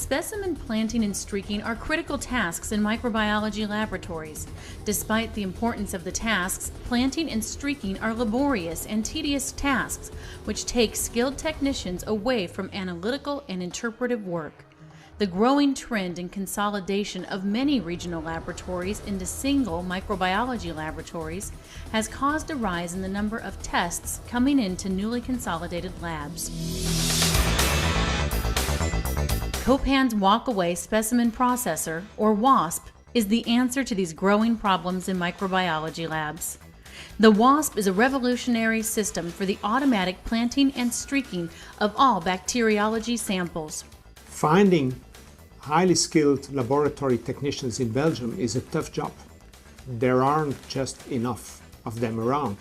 Specimen planting and streaking are critical tasks in microbiology laboratories. Despite the importance of the tasks, planting and streaking are laborious and tedious tasks which take skilled technicians away from analytical and interpretive work. The growing trend in consolidation of many regional laboratories into single microbiology laboratories has caused a rise in the number of tests coming into newly consolidated labs. Copan's Walk-Away Specimen Processor, or WASP, is the answer to these growing problems in microbiology labs. The WASP is a revolutionary system for the automatic planting and streaking of all bacteriology samples. Finding highly skilled laboratory technicians in Belgium is a tough job. There aren't just enough of them around.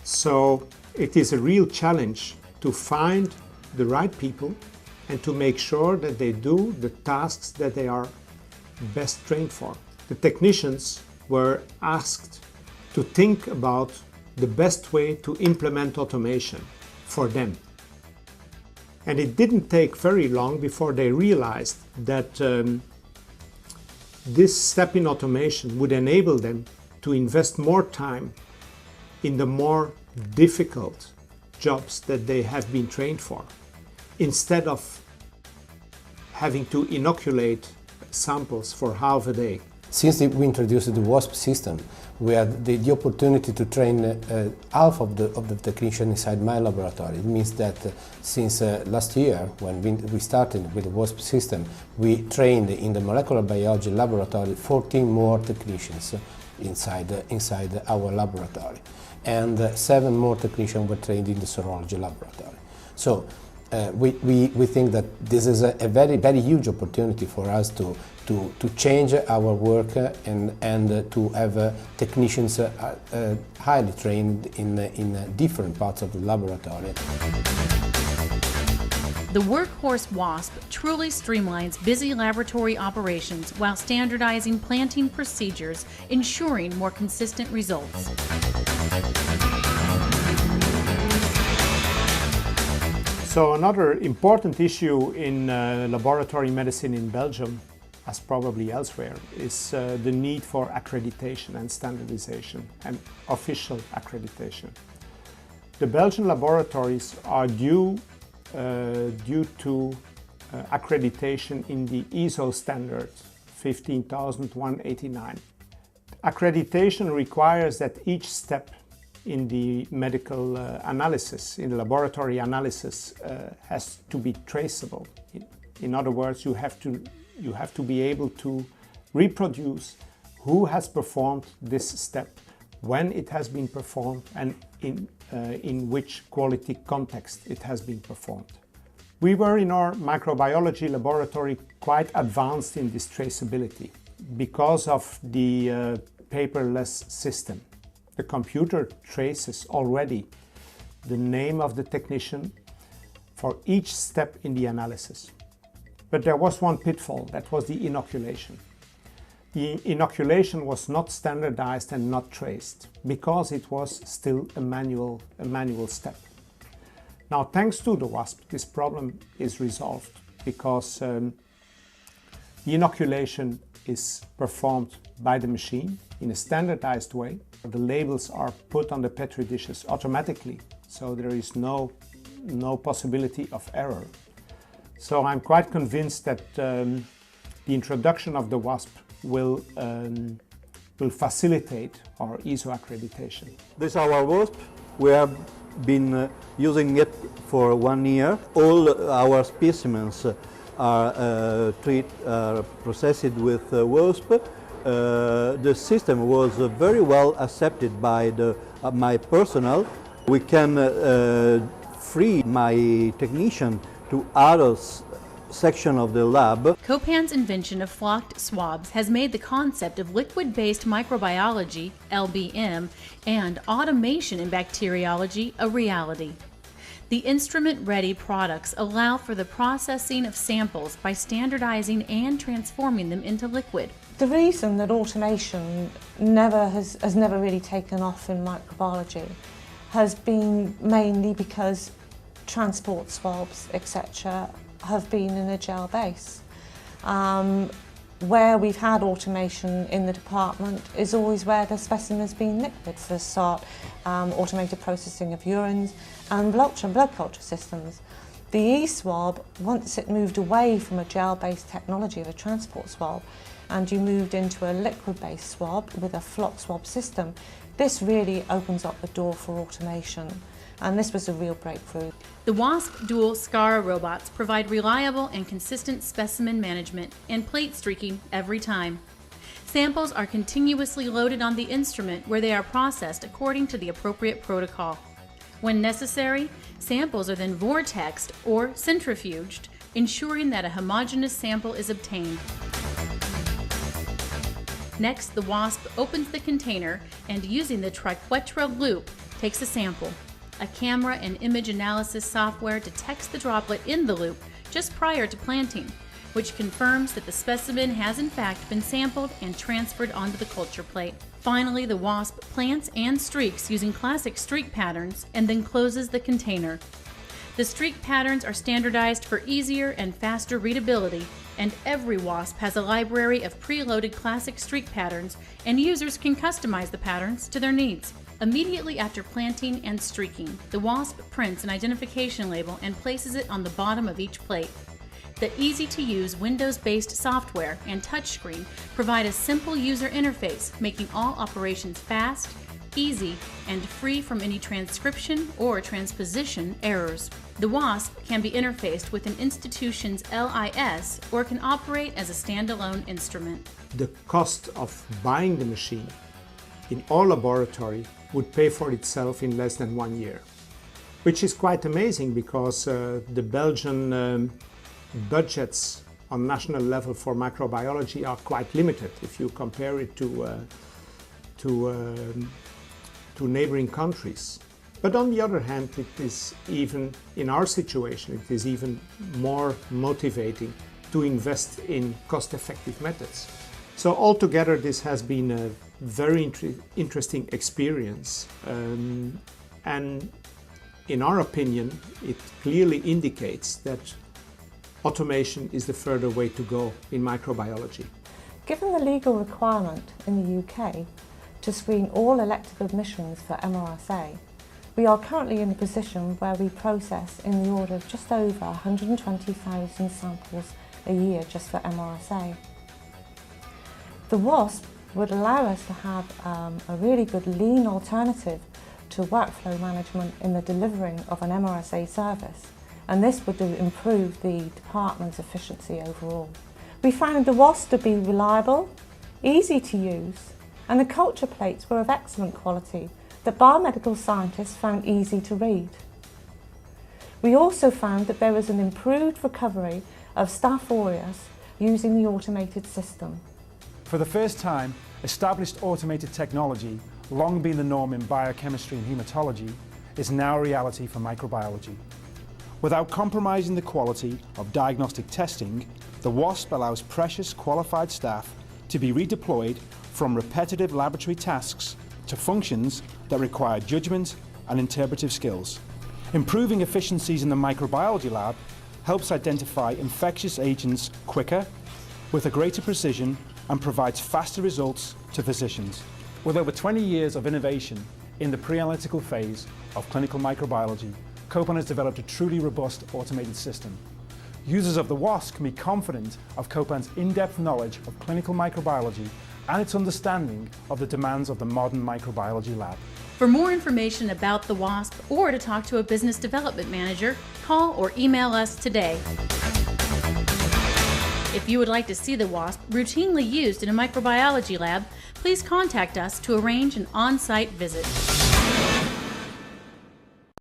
So it is a real challenge to find the right people and to make sure that they do the tasks that they are best trained for. The technicians were asked to think about the best way to implement automation for them. And it didn't take very long before they realized that this step in automation would enable them to invest more time in the more difficult jobs that they have been trained for, instead of having to inoculate samples for half a day. Since we introduced the WASP system, we had the opportunity to train half of the technicians inside my laboratory. It means that since last year, when we started with the WASP system, we trained in the molecular biology laboratory 14 more technicians inside our laboratory, and 7 more technicians were trained in the serology laboratory. So we think that this is a very, very huge opportunity for us to change our work and to have technicians highly trained in different parts of the laboratory. The workhorse WASP truly streamlines busy laboratory operations while standardizing planting procedures, ensuring more consistent results. So another important issue in laboratory medicine in Belgium, as probably elsewhere, is the need for accreditation and standardization and official accreditation. The Belgian laboratories are due to accreditation in the ISO standard 15189. Accreditation requires that each step in the medical analysis, in the laboratory analysis, has to be traceable. In other words, you have to be able to reproduce who has performed this step, when it has been performed, and in which quality context it has been performed. We were in our microbiology laboratory quite advanced in this traceability because of the paperless system. The computer traces already the name of the technician for each step in the analysis. But there was one pitfall, that was the inoculation. The inoculation was not standardized and not traced because it was still a manual step. Now, thanks to the WASP, this problem is resolved because the inoculation is performed by the machine in a standardized way. The labels are put on the Petri dishes automatically, so there is no possibility of error. So I'm quite convinced that the introduction of the WASP will facilitate our ISO accreditation. This is our WASP. We have been using it for 1 year. All our specimens are processed with WASP. The system was very well accepted by my personnel. We can free my technician to other section of the lab. Copan's invention of flocked swabs has made the concept of liquid-based microbiology, LBM, and automation in bacteriology a reality. The instrument-ready products allow for the processing of samples by standardizing and transforming them into liquid. The reason that automation has never really taken off in microbiology has been mainly because transport swabs, etc., have been in a gel base. Where we've had automation in the department is always where the specimen has been liquid. For a start, automated processing of urines and blood culture systems. The e-swab, once it moved away from a gel-based technology of a transport swab, and you moved into a liquid-based swab with a flock swab system, this really opens up the door for automation. And this was a real breakthrough. The WASP dual SCARA robots provide reliable and consistent specimen management and plate streaking every time. Samples are continuously loaded on the instrument where they are processed according to the appropriate protocol. When necessary, samples are then vortexed or centrifuged, ensuring that a homogeneous sample is obtained. Next, the WASP opens the container and, using the triquetra loop, takes a sample. A camera and image analysis software detects the droplet in the loop just prior to planting, which confirms that the specimen has in fact been sampled and transferred onto the culture plate. Finally, the WASP plants and streaks using classic streak patterns and then closes the container. The streak patterns are standardized for easier and faster readability, and every WASP has a library of preloaded classic streak patterns, and users can customize the patterns to their needs. Immediately after planting and streaking, the WASP prints an identification label and places it on the bottom of each plate. The easy-to-use Windows-based software and touchscreen provide a simple user interface, making all operations fast, easy, and free from any transcription or transposition errors. The WASP can be interfaced with an institution's LIS or can operate as a standalone instrument. The cost of buying the machine in all laboratory would pay for itself in less than 1 year, which is quite amazing because the Belgian budgets on national level for microbiology are quite limited if you compare it to neighboring countries. But on the other hand, it is even, in our situation, it is even more motivating to invest in cost-effective methods. So altogether, this has been a very interesting experience, and in our opinion, it clearly indicates that automation is the further way to go in microbiology. Given the legal requirement in the UK to screen all elective admissions for MRSA, we are currently in a position where we process in the order of just over 120,000 samples a year just for MRSA. The WASP would allow us to have a really good lean alternative to workflow management in the delivering of an MRSA service, and this would improve the department's efficiency overall. We found the WASP to be reliable, easy to use, and the culture plates were of excellent quality that biomedical scientists found easy to read. We also found that there was an improved recovery of Staph aureus using the automated system. For the first time, established automated technology, long been the norm in biochemistry and hematology, is now a reality for microbiology. Without compromising the quality of diagnostic testing, the WASP allows precious qualified staff to be redeployed from repetitive laboratory tasks to functions that require judgment and interpretive skills. Improving efficiencies in the microbiology lab helps identify infectious agents quicker, with a greater precision, and provides faster results to physicians. With over 20 years of innovation in the pre-analytical phase of clinical microbiology, Copan has developed a truly robust automated system. Users of the WASP can be confident of Copan's in-depth knowledge of clinical microbiology and its understanding of the demands of the modern microbiology lab. For more information about the WASP or to talk to a business development manager, call or email us today. If you would like to see the WASP routinely used in a microbiology lab, please contact us to arrange an on-site visit.